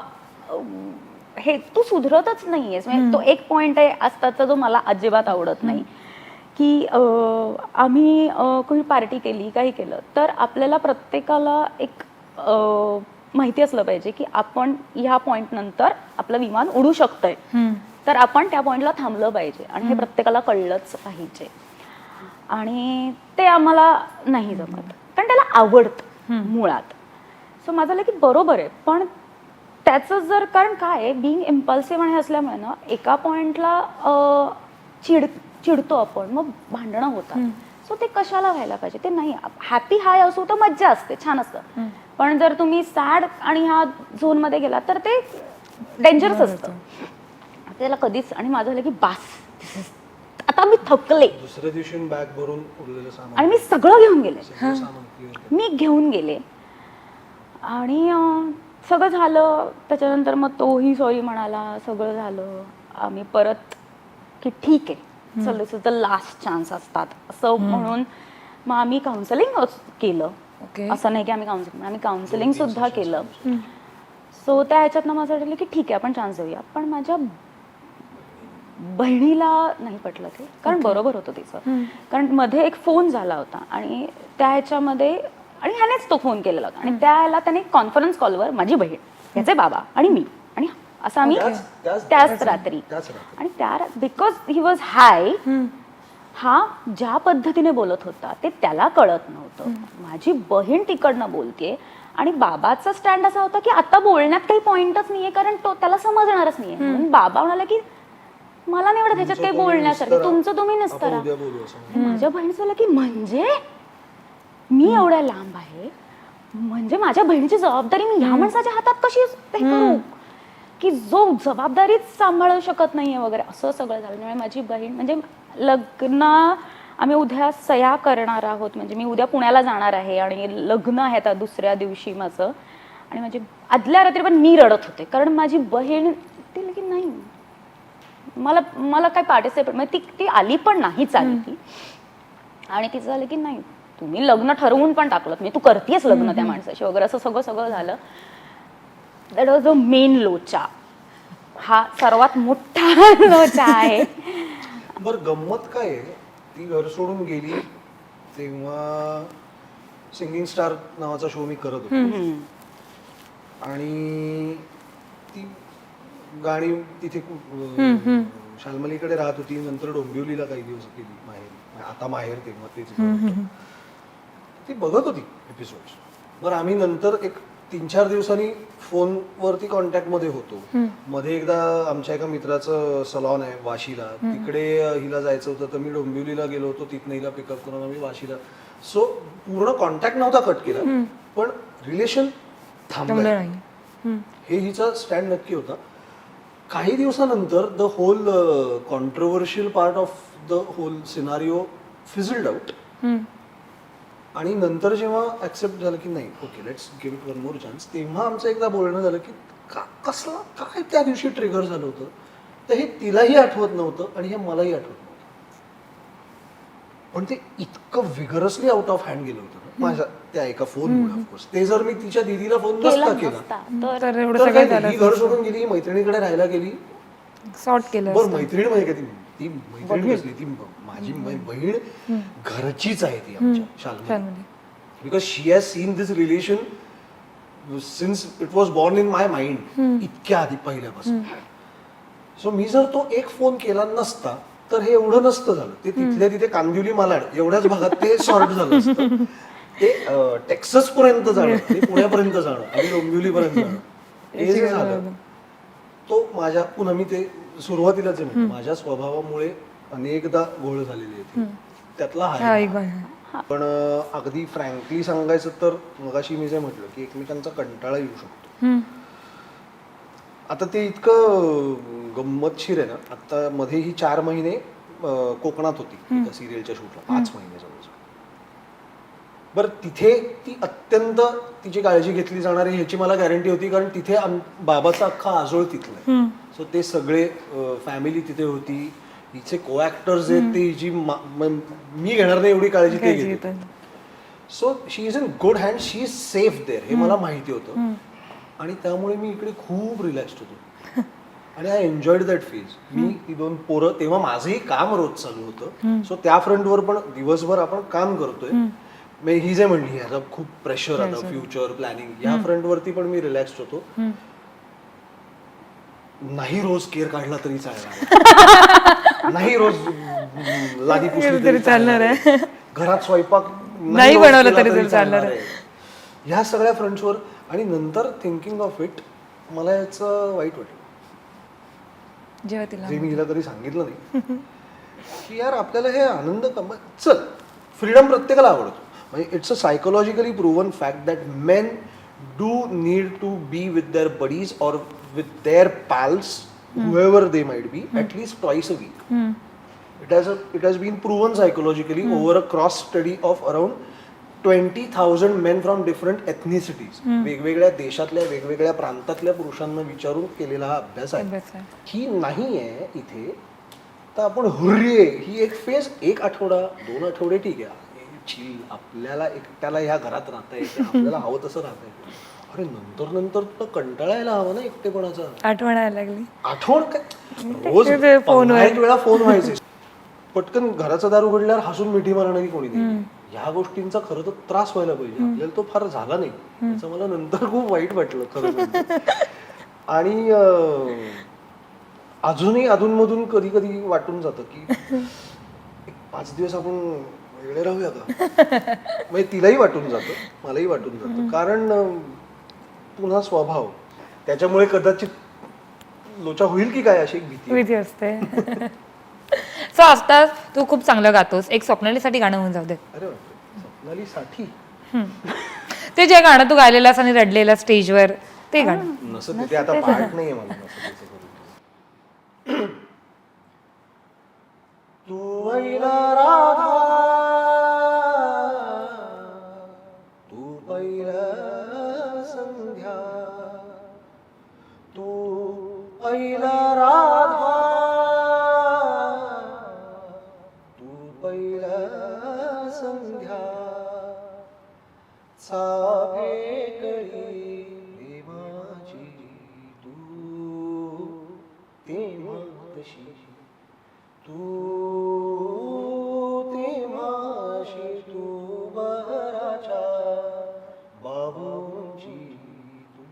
हे तू सुधरतच नाहीयेस. म्हणजे तो एक पॉइंट आहे आजताचा जो मला अजिबात आवडत नाही की आम्ही कोणी पार्टी केली, काही केलं तर आपल्याला प्रत्येकाला एक माहिती असलं पाहिजे की आपण ह्या पॉइंट नंतर आपलं विमान उडू शकतंय, तर आपण त्या पॉइंटला थांबलं पाहिजे आणि हे प्रत्येकाला कळलंच पाहिजे. आणि ते आम्हाला नाही जमत कारण त्याला आवडतं मुळात. सो माझं झालं की बरोबर आहे, पण त्याचं जर, कारण काय आहे, बिईंग इम्पल्सिव्ह आणि असल्यामुळे ना एका पॉइंटला चिडतो आपण, मग भांडणं होतात. सो ते कशाला व्हायला पाहिजे, ते नाही. हॅपी हाय असो तर मज्जा असते, छान असतं, पण जर तुम्ही सॅड आणि ह्या झोनमध्ये गेला तर ते डेंजरस असतं. त्याला कधीच. आणि माझं झालं की बास, आता मी थकले. दुसऱ्या दिवशी बॅग भरून उरलेलं सामान आणि मी सगळं घेऊन गेले, सामान clear केलं. मी घेऊन गेले आणि सगळं झालं. त्याच्यानंतर मग तोही सॉरी म्हणाला, सगळं झालं. आम्ही परत की ठीक आहे, चल दिस इज द लास्ट चान्स असतात असं म्हणून मग आम्ही काउन्सिलिंग केलं. असं नाही की आम्ही काउन्सिलिंग सुद्धा केलं. सो त्या ह्याच्यातनं माझं वाटलं की ठीक आहे, आपण चान्स देऊया. पण माझ्या बहिणीला नाही पटलं ते, कारण बरोबर होतं तिचं. कारण मध्ये एक फोन झाला होता आणि त्या ह्याच्यामध्ये, आणि ह्यानेच तो फोन केलेला होता आणि त्याला त्याने कॉन्फरन्स कॉलवर माझी बहीण, ह्याचे बाबा आणि मी आणि असं आम्ही त्याच रात्री, आणि त्या बिकॉज ही वॉज हाय, हा ज्या पद्धतीने बोलत होता ते त्याला कळत नव्हतं. माझी बहीण तिकडनं बोलतेय आणि बाबाचा स्टँड असा होता की आता बोलण्यात काही पॉइंटच नाहीये, कारण तो त्याला समजणारच नाहीये. म्हणून बाबा म्हणाला की मला नाही वाटत ह्याच्यात काही बोलण्यासारखं, तुमचं तुम्ही निस्तरा. माझ्या बहिणीचं झालं की म्हणजे मी एवढ्या लांब आहे, म्हणजे माझ्या बहिणीची जबाबदारी मी ह्या माणसाच्या हातात कशी हे करू की जो जबाबदारीच सांभाळू शकत नाहीये वगैरे, असं सगळं झालं. त्यामुळे माझी बहीण, म्हणजे लग्न आम्ही उद्या सह्या करणार आहोत, म्हणजे मी उद्या पुण्याला जाणार आहे आणि लग्न आहे आता दुसऱ्या दिवशी माझं. आणि माझी आदल्या रात्री पण मी रडत होते, कारण माझी बहीण ती की नाही, मला काय पार्टिसिपेट, म्हणजे ती आली पण नाहीच आली ती. आणि तिचं झालं की नाही, तुम्ही लग्न ठरवून पण टाकलं, म्हणजे तू करतेस लग्न त्या माणसाशी वगैरे, असं सगळं झालं. दॅट वॉज द मेन लोचा. हा सर्वात मोठा लोचा आहे. बरं, गंमत काय आहे, ती घर सोडून गेली तेव्हा सिंगिंग स्टार नावाचा शो मी करत होतो आणि ती गाणी तिथे शाल्मलीकडे राहत होती, नंतर डोंबिवलीला काही दिवस गेली माहेर, आता माहेर तेव्हा तेच ती बघत होती एपिसोड्स. बरं, आम्ही नंतर एक 3-4 दिवसांनी फोनवरती कॉन्टॅक्टमध्ये होतो. मध्ये एकदा आमच्या एका मित्राचं सलॉन आहे वाशीला, तिकडे हिला जायचं होतं, तर मी डोंबिवलीला गेलो होतो, तिथनं हिला पिकअप करून आम्ही वाशीला. सो पूर्ण कॉन्टॅक्ट नव्हता कट केला, पण रिलेशन थांबलं नाही, हे हिचा स्टँड नक्की होता. काही दिवसानंतर the whole controversial part of the whole scenario fizzled out. आणि नंतर जेव्हा ऍक्सेप्ट झालं की नाही, okay let's give it one more chance, तेव्हा आमचं एकदा बोलणं झालं की कसला काय त्या दिवशी ट्रिगर झालं होतं, तर हे तिलाही आठवत नव्हतं आणि हे मलाही आठवत नव्हतं. पण ते इतकं विगरसली आउट ऑफ हँड गेलं होतं ना माझ्या त्या एका फोनमुळे. ऑफकोर्स ते जर मी तिच्या दीदीला फोन नसता केला तर ही घर सोडून गेली, मैत्रिणीकडे राहायला गेली, सॉर्ट केलं. बरं, मैत्रीण म्हणजे ती मैत्रीण कसली, ती माझी बहीण घरचीच आहे ती आमच्या Shalmali, because she has seen this relation since it was born in my mind, इतक्या आधी पहिल्यापासून. सो मी जर तो एक फोन केला नसता तर हे एवढं नसतं झालं. ते तिथल्या तिथे कांदिवली मालाड एवढ्याच भागात ते सॉर्ट झालं असतं. ते टेक्सास पर्यंत जाणं आणि पुण्यापर्यंत जाणं आणि डोंबिवलीपर्यंत जाणं, हे जे झालं तो माझ्या, पुन्हा मी ते सुरुवातीलाच माझ्या स्वभावामुळे अनेकदा घोळ झालेली आहे, त्यातला हा एक. पण अगदी फ्रँकली सांगायचं तर मगाशी मी जे म्हटलं की एकमेकांचा कंटाळा येऊ शकतो. आता ते इतकं गंमतशीर आहे ना, आता मध्ये ही 4 महिने कोकणात होती त्या सिरियलच्या शूटला, 5 महिने जवळ. बरं तिथे ती अत्यंत तिची काळजी घेतली जाणार आहे ह्याची मला गॅरंटी होती, कारण तिथे बाबाचा अख्खा आजोळ तिथलं. सो ते सगळे फॅमिली तिथे होती, हिचे को ऍक्टर्स आहेत ते हिची मी घेणार नाही एवढी काळजी ते घेते. So she is in good hand, she is safe there हे मला माहिती होतं. आणि त्यामुळे मी इकडे खूप रिलॅक्स्ड होतो आणि आय एन्जॉयड दॅट फेज. मी ती 2 पोरं, तेव्हा माझंही काम रोज चालू होतं. सो त्या फ्रंटवर पण दिवसभर आपण काम करतोय. ही जे म्हणली ह्याचा खूप प्रेशर आता फ्युचर प्लॅनिंग या फ्रंटवरती पण मी रिलॅक्स्ड होतो. नाही रोज केअर काढला तरी चालणार, नाही रोज लादी पुसली तरी चालणार आहे, घरात स्वयंपाक नाही बनवला तरी चालणार आहे, ह्या सगळ्या फ्रंट्सवर. आणि नंतर थिंकिंग ऑफ इट मला याचं वाईट वाटलं जेव्हा तिला जे मी हिला कधी सांगितलं नाही की यार आपल्याला हे आनंद चल फ्रीडम प्रत्येकाला आवडतो. म्हणजे it's a psychologically proven fact that men do need to be with their buddies और with their pals whoever they might be at least twice a week. It has been proven psychologically over a cross study of around 20,000 men from different ethnicities. वेगवेगळ्या देशातल्या वेगवेगळ्या प्रांतातल्या पुरुषांना विचारून केलेला हा अभ्यास आहे. ही नाही आहे इथे तर आपण हुर्रे ही एक फेज 1 आठवडा 2 आठवडे ठीक आहे चिल, आपल्याला एकट्याला ह्या घरात राहता येते, आपल्याला हवं तसं राहता येते. अरे नंतर नंतर तुला कंटाळायला हवा ना एकटेपणाचा. आठवण यायला लागली. आठवण काय रोज 15 वेळा फोन व्हायचे. पटकन घराचा दार उघडल्यावर हसून मिठी मारणारी कोणी नाही. ह्या गोष्टींचा खरं तर त्रास व्हायला पाहिजे आपल्याला, तो फार झाला नाही. त्याचं मला नंतर खूप वाईट वाटलं खरं. आणि अजूनही अधूनमधून कधी कधी वाटून जातं की 5 दिवस आपण वेगळे राहूया का. म्हणजे तिलाही वाटून जातं, मलाही वाटून जातं, कारण पुन्हा स्वभाव त्याच्यामुळे कदाचित लोचा होईल की काय अशी एक भीती असते. सो आता तू खूप चांगलं गातोस, एक स्वप्नालीसाठी गाणं होऊन जाऊ दे. अरे स्वप्नालीसाठी ते जे गाणं तू गायलेलास आणि रडलेला स्टेजवर ते गाणं. नसं तिथे आता पार्ट नाहीये मला तू पहिला राधा तू पहिला संध्या तू पहिला राधा तू पहिला संध्या साभेकळी प्रेमाची तू तेव्हा तशी तू तेव्हाशी तू बहराच्या बाबूंची तू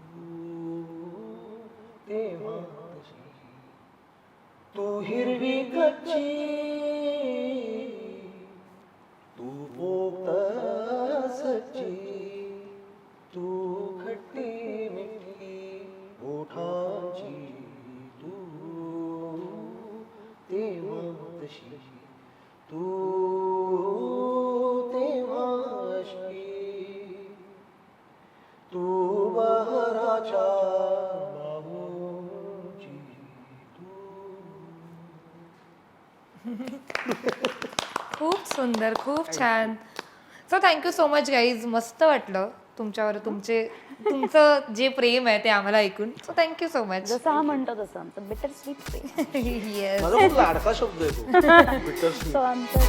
तेव्हा तशी तू हिरवी कच्ची तू पोक्त सच्ची तू खट्टी मिठी ओठांची तू तेव्हा तशी तू तेव्हाशी तू बहराच्या बाबूंची खूप सुंदर, खूप छान. So thank you so much guys. मस्त वाटलं तुमच्यावर तुमचं जे प्रेम आहे ते आम्हाला ऐकून. So thank you so much. जसं हा म्हणतो तसं आमचं बिटर स्वीट येस. माझा खूप लाडका शब्द आहे तो. Bittersweet. सो आमचं